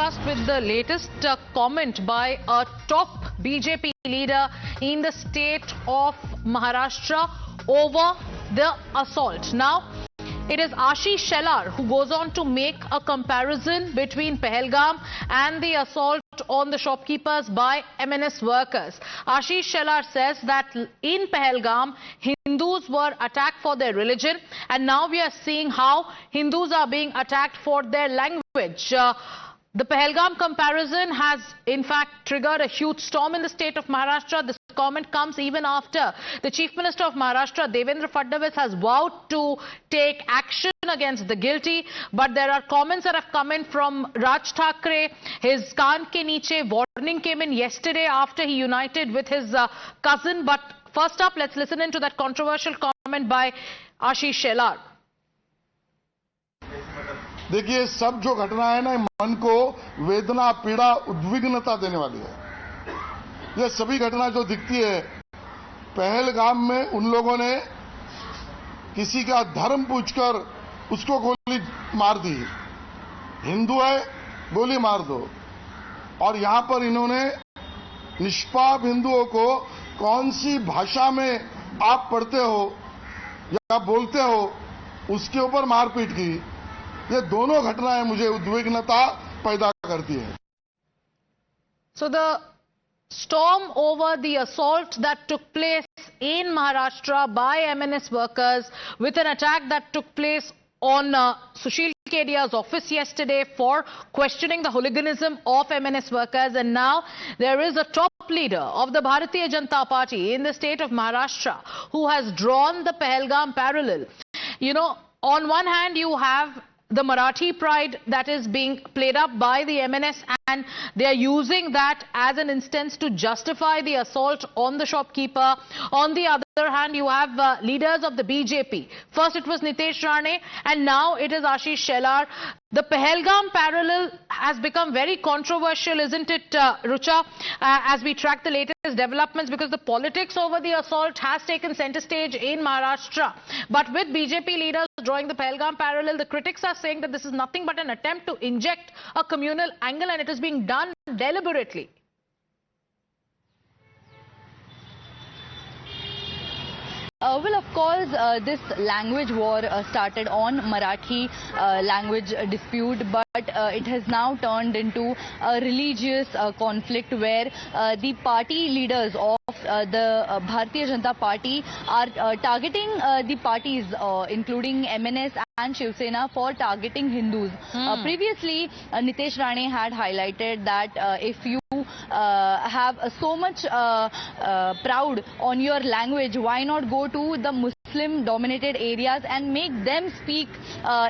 discussed with the latest comment by a top BJP leader in the state of Maharashtra over the assault. Now, it is Ashish Shelar who goes on to make a comparison between Pahalgam and the assault on the shopkeepers by MNS workers. Ashish Shelar says that in Pahalgam, Hindus were attacked for their religion, and now we are seeing how Hindus are being attacked for their language. The Pahalgam comparison has in fact triggered a huge storm in the state of Maharashtra. This comment comes even after the Chief Minister of Maharashtra, Devendra Fadnavis, has vowed to take action against the guilty. But there are comments that have come in from Raj Thackeray. His kaan ke niche warning came in yesterday after he united with his cousin. But first up, let's listen into that controversial comment by Ashish Shelar. देखिए, सब जो घटना है ना, मन को वेदना, पीड़ा, उद्विग्नता देने वाली है। ये सभी घटना जो दिखती है, पहलगाम में उन लोगों ने किसी का धर्म पूछकर उसको गोली मार दी। हिंदू है, गोली मार दो। और यहां पर इन्होंने निष्पाप हिंदुओं को कौन सी भाषा में आप पढ़ते हो या बोलते हो, उसके ऊपर मारपीट की। ये दोनों घटनाएं मुझे उद्विग्नता पैदा करती है। So the storm over the assault that took place in Maharashtra by MNS workers with an attack that took place on Sushil Kedia's office yesterday for questioning the hooliganism of MNS workers, and now there is a top leader of the Bharatiya Janata Party in the state of Maharashtra who has drawn the Pahalgam parallel. You know, on one hand you have the Marathi pride that is being played up by the MNS, and they are using that as an instance to justify the assault on the shopkeeper. On the other hand, you have leaders of the BJP. First it was Nitesh Rane, and now it is Ashish Shelar. The Pahalgam parallel has become very controversial, isn't it, Rucha, as we track the latest developments, because the politics over the assault has taken center stage in Maharashtra. But with BJP leaders drawing the Pahalgam parallel, the critics are saying that this is nothing but an attempt to inject a communal angle, and it is being done deliberately. Well, of course, this language war started on Marathi language dispute, but it has now turned into a religious conflict where the party leaders of the Bharatiya Janata Party are targeting the parties, including MNS and Shiv Sena, for targeting Hindus. Previously, Nitesh Rane had highlighted that if you have so much proud on your language, why not go to the Muslim dominated areas and make them speak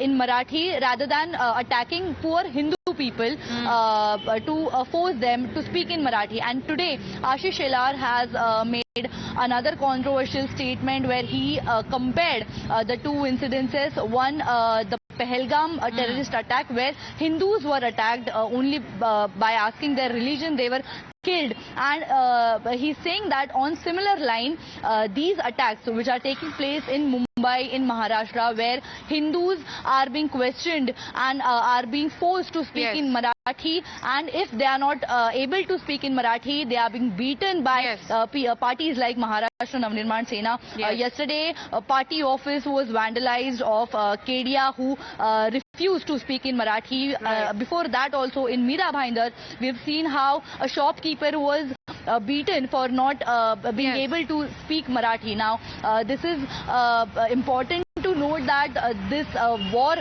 in Marathi rather than attacking poor Hindu people to force them to speak in Marathi. And today Ashish Shelar has made another controversial statement where he compared the two incidences. One, the Pahalgam terrorist attack, where Hindus were attacked only by asking their religion, they were killed, and he's saying that on similar line, these attacks which are taking place in Mumbai, in Maharashtra, where Hindus are being questioned and are being forced to speak in Marathi, and if they are not able to speak in Marathi, they are being beaten by parties like Maharashtra Navnirman Sena. Yesterday, a party office was vandalized of Kedia, who refused to speak in Marathi. Before that also in Mira Bhainder, we've seen how a shopkeeper was beaten for not being able to speak Marathi. Now, this is important to note that this war,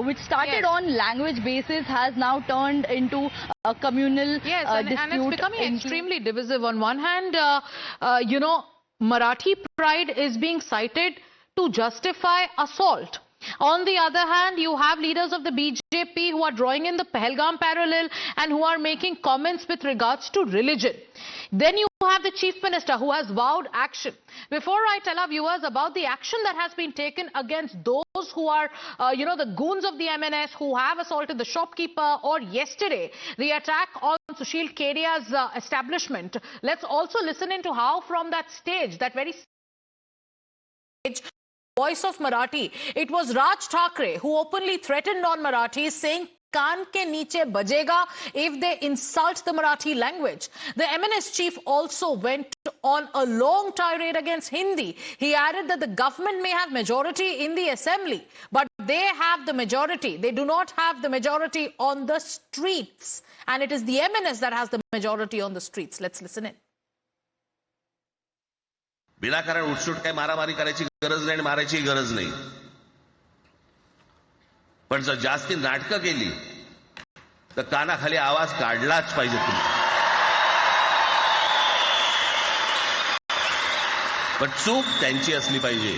which started on language basis, has now turned into a communal dispute. And it's becoming extremely divisive. On one hand, you know, Marathi pride is being cited to justify assault. On the other hand, you have leaders of the BJP who are drawing in the Pahalgam parallel and who are making comments with regards to religion. Then you have the Chief Minister who has vowed action. Before I tell our viewers about the action that has been taken against those who are, you know, the goons of the MNS who have assaulted the shopkeeper, or yesterday, the attack on Sushil Kedia's establishment, let's also listen into how from that stage, that very stage, voice of Marathi, it was Raj Thackeray who openly threatened on Marathis, saying kaan ke niche bajega if they insult the Marathi language. The MNS chief also went on a long tirade against Hindi. He added that the government may have majority in the assembly, but they have the majority. They do not have the majority on the streets. And it is the MNS that has the majority on the streets. Let's listen in. विनाकारण उठसूट काही मारामारी करायची गरज नाही आणि मारायची गरज नाही. पण जर जास्ती नाटकं केली तर कानाखाली आवाज काढलाच पाहिजे तुम्ही. पण चूक त्यांची असली पाहिजे.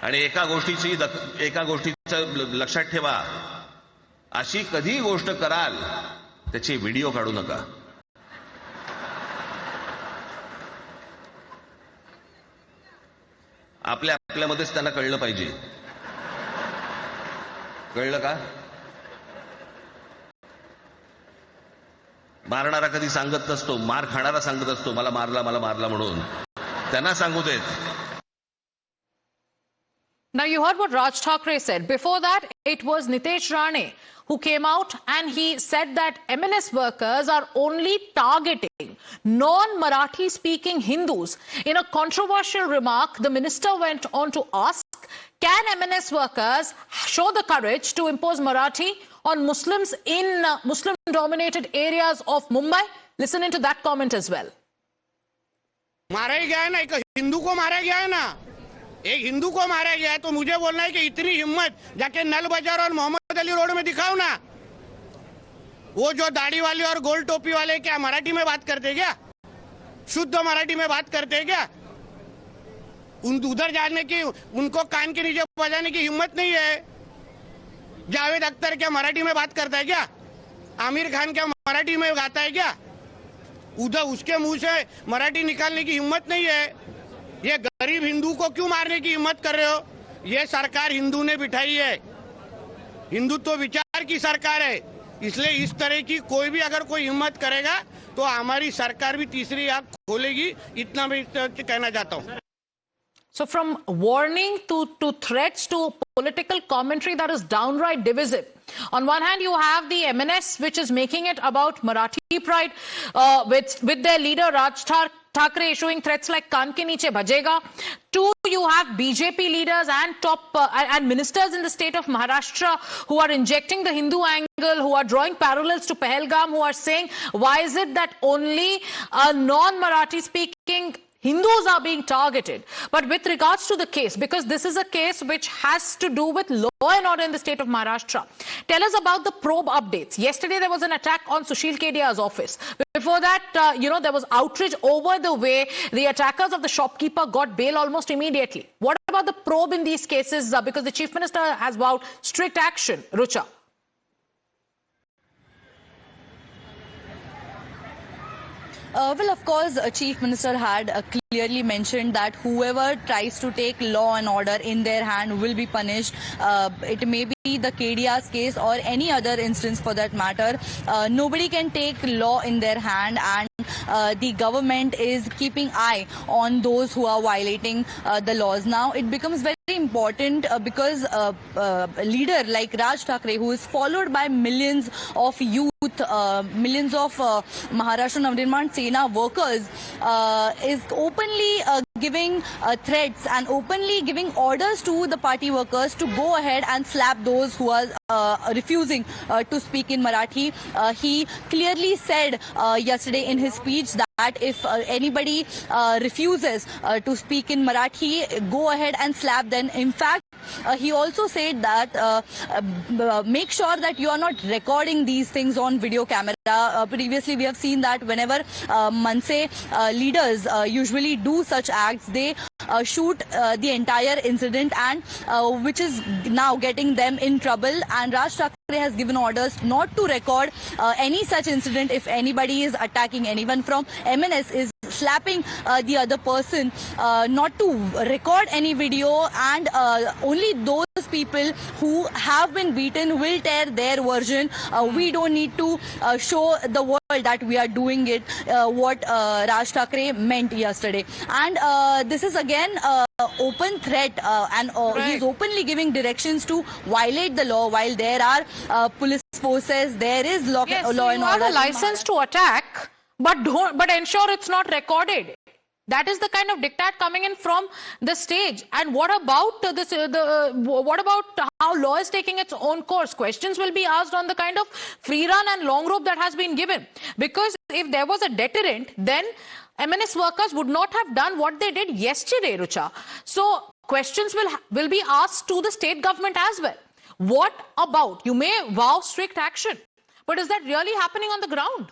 आणि एका गोष्टीचं लक्षात ठेवा, अशी कधी गोष्ट कराल त्याची व्हिडिओ काढू नका. आपल्यामध्येच त्यांना कळलं पाहिजे. कळलं का? मारणारा कधी सांगत नसतो, मार खाणारा सांगत असतो मला मारला म्हणून. त्यांना सांगू देत. Now you heard what Raj Thackeray said. Before that, it was Nitesh Rane who came out and he said that MNS workers are only targeting non-Marathi speaking Hindus. In a controversial remark, the minister went on to ask, can MNS workers show the courage to impose Marathi on Muslims in Muslim-dominated areas of Mumbai? Listen into that comment as well. मारा ही गया है ना, एक हिंदू को मारा गया है ना, एक हिंदू को मारा गया है, तो मुझे बोलना है कि इतनी हिम्मत जाके नल बाजार और मोहम्मद अली रोड में दिखाओ ना. वो जो दाढ़ी वाले और गोल टोपी वाले क्या मराठी में बात करते क्या? शुद्ध मराठी में बात करते क्या? उधर जाने की, उनको कान के नीचे बजाने की हिम्मत नहीं है. जावेद अख्तर क्या मराठी में बात करता है क्या? आमिर खान क्या मराठी में गाता है क्या? उधर उसके मुंह से मराठी निकालने की हिम्मत नहीं है. ये गरीब हिंदू को क्यों मारने की हिम्मत कर रहे हो? ये सरकार हिंदू ने बिठाई है, हिंदुत्व विचार की सरकार है. इसलिए इस तरह की कोई भी अगर कोई हिम्मत करेगा तो हमारी सरकार भी तीसरी आंख खोलेगी. इतना मैं कहना चाहता हूँ. So from warning to threats to political commentary that is downright divisive. On one hand, you have the MNS, which is making it about Marathi pride, with their leader Raj Thackeray issuing threats like "Kaan ke niche bhajega." Two, you have BJP leaders and and ministers in the state of Maharashtra who are injecting the Hindu angle, who are drawing parallels to Pahalgam, who are saying, why is it that only non-Marathi speaking Hindus are being targeted? But with regards to the case, because this is a case which has to do with law and order in the state of Maharashtra, tell us about the probe updates. Yesterday, there was an attack on Sushil Kedia's office. Before that, there was outrage over the way the attackers of the shopkeeper got bail almost immediately. What about the probe in these cases? Because the Chief Minister has vowed strict action. Rucha. Well, of course, Chief Minister had clearly mentioned that whoever tries to take law and order in their hand will be punished. It may be the Kedia's case or any other instance for that matter. Nobody can take law in their hand, and the government is keeping eye on those who are violating the laws. Now, it becomes very important because a leader like Raj Thackeray, who is followed by millions of youth, millions of Maharashtra Navnirman Sena workers, is openly giving threats and openly giving orders to the party workers to go ahead and slap those who are refusing to speak in Marathi. He clearly said yesterday in his speech that if anybody refuses to speak in Marathi, go ahead and slap them. In fact, he also said that make sure that you are not recording these things on video camera. Previously, we have seen that whenever Manse leaders usually do such acts, they shoot the entire incident, and which is now getting them in trouble. And Raj Thackeray has given orders not to record any such incident. If anybody is attacking anyone from MNS, is slapping the other person, not to record any video, and only those people who have been beaten will tear their version. We don't need to show the world that we are doing it, what Raj Thackeray meant yesterday. And this is again open threat and he's openly giving directions to violate the law while there are police forces, there is law, Yes, law so and you order. have a license to attack, but ensure it's not recorded. That is the kind of diktat coming in from the stage. And what about this? What about how law is taking its own course? Questions will be asked on the kind of free run and long rope that has been given. Because if there was a deterrent, then MNS workers would not have done what they did yesterday, Rucha. So questions will be asked to the state government as well. What about? You may vow strict action, but is that really happening on the ground?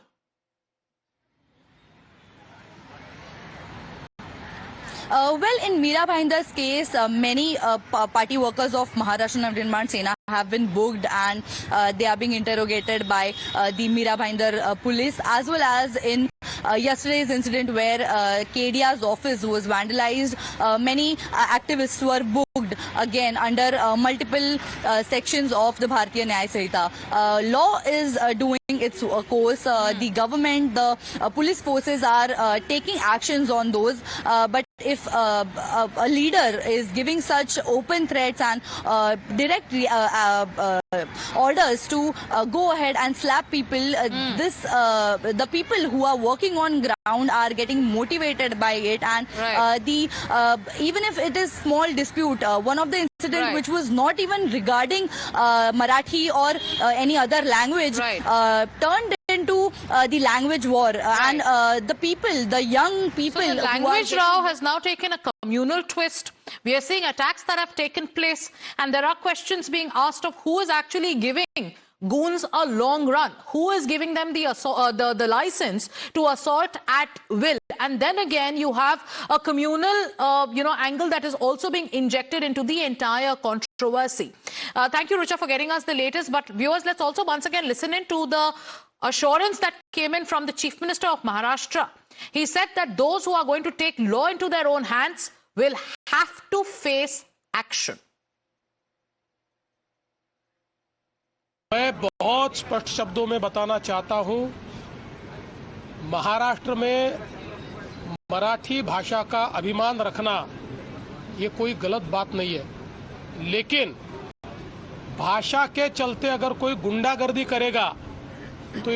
Well, in Meera Bhaindar's case, many party workers of Maharashtra Navnirman Sena have been booked and they are being interrogated by the Meera Bhaindar police, as well as in yesterday's incident where KDR's office was vandalized. Many activists were booked again under multiple sections of the Bharatiya Nyaya Sanhita. Law is doing its course. The government, the police forces are taking actions on those. But if a leader is giving such open threats and direct orders to go ahead and slap people, the people who are working on ground are getting motivated by it, and even if it is small dispute, one of the incident which was not even regarding Marathi or any other language turned into the language war, and the people, the young people. So the language row has now taken a communal twist. We are seeing attacks that have taken place, and there are questions being asked of who is actually giving goons a long run, who is giving them the license to assault at will. And then again, you have a communal angle that is also being injected into the entire controversy. Thank you, Rucha, for getting us the latest. But viewers, let's also once again listen in to the assurance that came in from the Chief Minister of Maharashtra. He said that those who are going to take law into their own hands will have to face action. मैं बहुत स्पष्ट शब्दों में बताना चाहता हूं, महाराष्ट्र में मराठी भाषा का अभिमान रखना ये कोई गलत बात नहीं है, लेकिन भाषा के चलते अगर कोई गुंडागर्दी करेगा तो